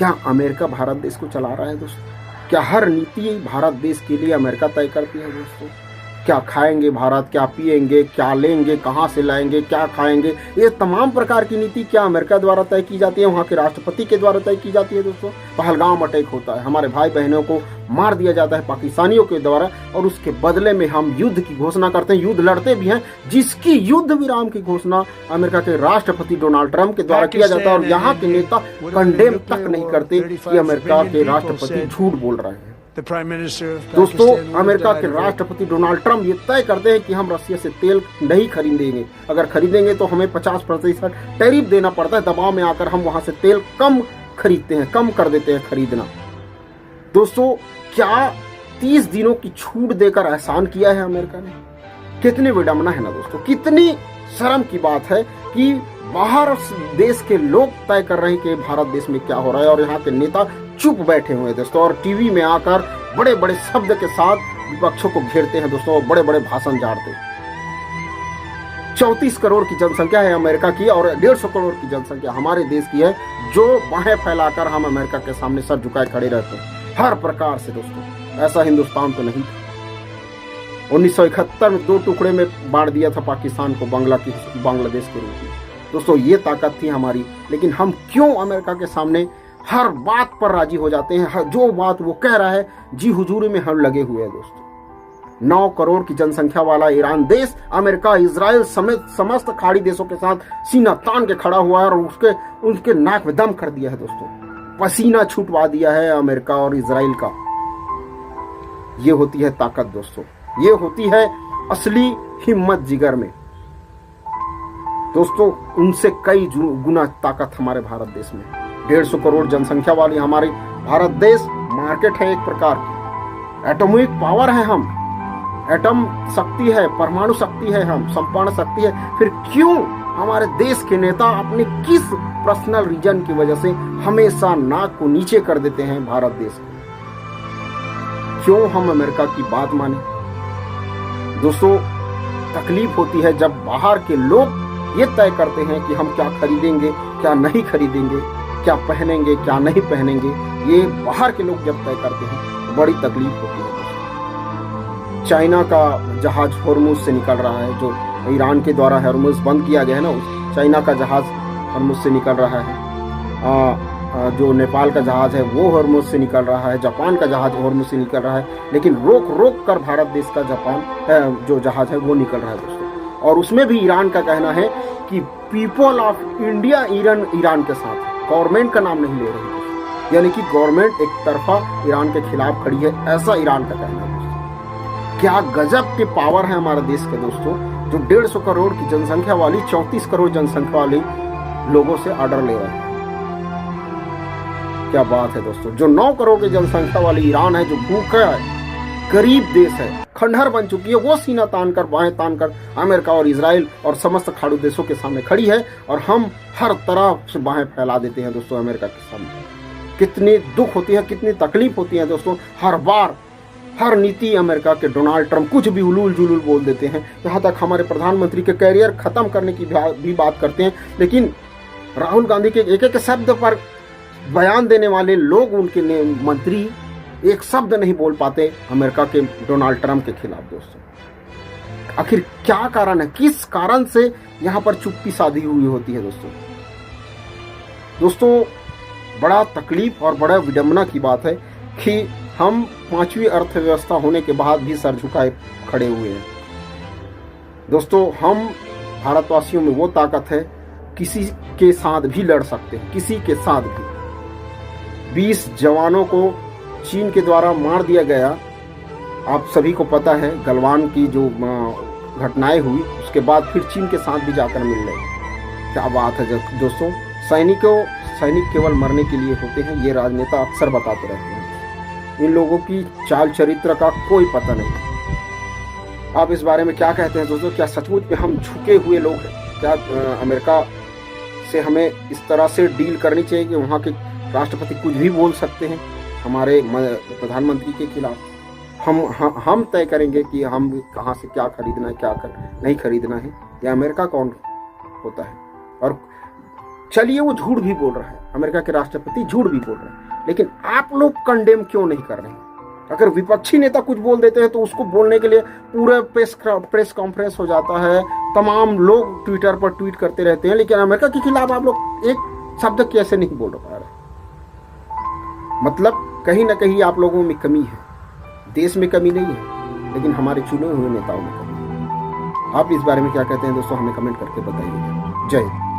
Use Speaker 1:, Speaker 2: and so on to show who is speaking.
Speaker 1: क्या अमेरिका भारत देश को चला रहा है दोस्तों? क्या हर नीति भारत देश के लिए अमेरिका तय करती है दोस्तों? क्या खाएंगे भारत, क्या पिएंगे, क्या लेंगे, कहाँ से लाएंगे, क्या खाएंगे, ये तमाम प्रकार की नीति क्या अमेरिका द्वारा तय की जाती है, वहाँ के राष्ट्रपति के द्वारा तय की जाती है दोस्तों? पहलगाम अटैक होता है, हमारे भाई बहनों को मार दिया जाता है पाकिस्तानियों के द्वारा, और उसके बदले में हम युद्ध की घोषणा करते हैं, युद्ध लड़ते भी हैं, जिसकी युद्ध विराम की घोषणा अमेरिका के राष्ट्रपति डोनाल्ड ट्रंप के द्वारा किया जाता है। और यहाँ के नेता कंडेम तक नहीं करते कि अमेरिका के राष्ट्रपति झूठ बोल रहे हैं। दोस्तों, अमेरिका के राष्ट्रपति डोनाल्ड ट्रंप ये तय करते हैं कि हम रसिया से तेल नहीं खरीदेंगे, अगर खरीदेंगे तो हमें 50% टैरिफ देना पड़ता है। दबाव में आकर हम वहां से तेल कम खरीदते हैं, कम कर देते हैं खरीदना। दोस्तों, क्या 30 दिनों की छूट देकर एहसान किया है अमेरिका ने? कितनी विडंबना है ना दोस्तों, कितनी शर्म की बात है कि बाहर देश के लोग तय कर रहे हैं कि भारत देश में क्या हो रहा है, और यहाँ के नेता चुप बैठे हुए हैं दोस्तों, और टीवी में आकर बड़े बड़े शब्द के साथ विपक्षों को घेरते हैं दोस्तों, और बड़े बड़े भाषण झाड़ते हैं। 34 करोड़ की जनसंख्या है अमेरिका की, और 150 करोड़ की जनसंख्या हमारे देश की है, जो बाहें फैलाकर हम अमेरिका के सामने सर झुकाए खड़े रहते हैं हर प्रकार से दोस्तों। ऐसा हिंदुस्तान तो नहीं था। 1971 में 2 टुकड़े में बांट दिया था पाकिस्तान को, बांग्लादेश के रूप में दोस्तों। ये ताकत थी हमारी, लेकिन हम क्यों अमेरिका के सामने हर बात पर राजी हो जाते हैं? जो बात वो कह रहा है जी हुजूरी में हम लगे हुए हैं दोस्तों। 9 करोड़ की जनसंख्या वाला ईरान देश अमेरिका, इजराइल समेत समस्त खाड़ी देशों के साथ सीना तान के खड़ा हुआ है, और उनके नाक में दम कर दिया है दोस्तों। पसीना छूटवा दिया है अमेरिका और इजराइल का। ये होती है ताकत दोस्तों, ये होती है असली हिम्मत जिगर में दोस्तों। उनसे कई गुना ताकत हमारे भारत देश में। 150 करोड़ जनसंख्या वाली हमारी भारत देश मार्केट है एक प्रकार की। एटॉमिक पावर है हम, एटम शक्ति है, परमाणु शक्ति है, हम संपूर्ण शक्ति है। फिर क्यों हमारे देश के नेता अपने किस पर्सनल रीजन की वजह से हमेशा नाक को नीचे कर देते हैं भारत देश को? क्यों हम अमेरिका की बात माने दोस्तों? तकलीफ होती है जब बाहर के लोग ये तय करते हैं कि हम क्या खरीदेंगे, क्या नहीं खरीदेंगे, क्या पहनेंगे, क्या नहीं पहनेंगे। ये बाहर के लोग जब तय करते हैं तो बड़ी तकलीफ होती है। चाइना का जहाज हॉर्मुज से निकल रहा है, जो ईरान के द्वारा हॉर्मुज बंद किया गया है ना, चाइना का जहाज हॉर्मुज से निकल रहा है। जो नेपाल का जहाज है वो हॉर्मुज से निकल रहा है, जापान का जहाज हॉर्मुज से निकल रहा है, लेकिन रोक कर भारत देश का जापान जो जहाज है वो निकल रहा है दोस्तों। और उसमें भी ईरान का कहना है कि पीपल ऑफ इंडिया ईरान के साथ है, गवर्नमेंट का नाम नहीं ले रही है, यानी कि गवर्नमेंट एक तरफा ईरान के खिलाफ खड़ी है, ऐसा ईरान का कहना है दोस्तों। क्या गजब के पावर है हमारे देश के दोस्तों, जो 150 करोड़ की जनसंख्या वाली 34 करोड़ जनसंख्या वाली लोगों से ऑर्डर ले रहे हैं। क्या बात है दोस्तों। जो 9 करोड़ की जनसंख्या वाली ईरान है, जो भूखा है, गरीब देश है, खंडहर बन चुकी है, वो सीना तान कर, बाहें तान कर अमेरिका और इजराइल और समस्त खाड़ी देशों के सामने खड़ी है, और हम हर तरफ से बाहें फैला देते हैं दोस्तों अमेरिका के सामने। कितनी दुख होती है, कितनी तकलीफ होती है दोस्तों। हर बार हर नीति अमेरिका के डोनाल्ड ट्रंप कुछ भी उलूल जुलूल बोल देते हैं। यहाँ तक हमारे प्रधानमंत्री के कैरियर खत्म करने की भी बात करते हैं, लेकिन राहुल गांधी के एक एक शब्द पर बयान देने वाले लोग, उनके मंत्री एक शब्द नहीं बोल पाते अमेरिका के डोनाल्ड ट्रंप के खिलाफ दोस्तों। आखिर क्या कारण है, किस कारण से यहाँ पर चुप्पी साधी हुई होती है दोस्तों? बड़ा तकलीफ और बड़ा विडंबना की बात है कि हम 5वीं अर्थव्यवस्था होने के बाद भी सर झुकाए खड़े हुए हैं दोस्तों। हम भारतवासियों में वो ताकत है, किसी के साथ भी लड़ सकते हैं, किसी के साथ भी। 20 जवानों को चीन के द्वारा मार दिया गया, आप सभी को पता है। गलवान की जो घटनाएं हुई, उसके बाद फिर चीन के साथ भी जाकर मिल रहे। क्या बात है दोस्तों। सैनिक केवल मरने के लिए होते हैं, ये राजनेता अक्सर बताते रहते हैं। इन लोगों की चाल चरित्र का कोई पता नहीं। आप इस बारे में क्या कहते हैं दोस्तों? क्या सचमुच में हम झुके हुए लोग हैं? क्या अमेरिका से हमें इस तरह से डील करनी चाहिए कि वहाँ के राष्ट्रपति कुछ भी बोल सकते हैं हमारे प्रधानमंत्री के खिलाफ? हम तय करेंगे कि हम कहाँ से क्या खरीदना है, क्या नहीं खरीदना है, या अमेरिका कौन होता है? और चलिए वो झूठ भी बोल रहे हैं, अमेरिका के राष्ट्रपति झूठ भी बोल रहे हैं, लेकिन आप लोग कंडेम क्यों नहीं कर रहे हैं? अगर विपक्षी नेता कुछ बोल देते हैं तो उसको बोलने के लिए पूरे प्रेस कॉन्फ्रेंस हो जाता है, तमाम लोग ट्विटर पर ट्वीट करते रहते हैं, लेकिन अमेरिका के खिलाफ आप लोग एक शब्द कैसे नहीं बोल पा रहे? मतलब कहीं ना कहीं आप लोगों में कमी है। देश में कमी नहीं है, लेकिन हमारे चुने हुए नेताओं में कमी है। आप इस बारे में क्या कहते हैं दोस्तों, हमें कमेंट करके बताइएगा। जय हिंद।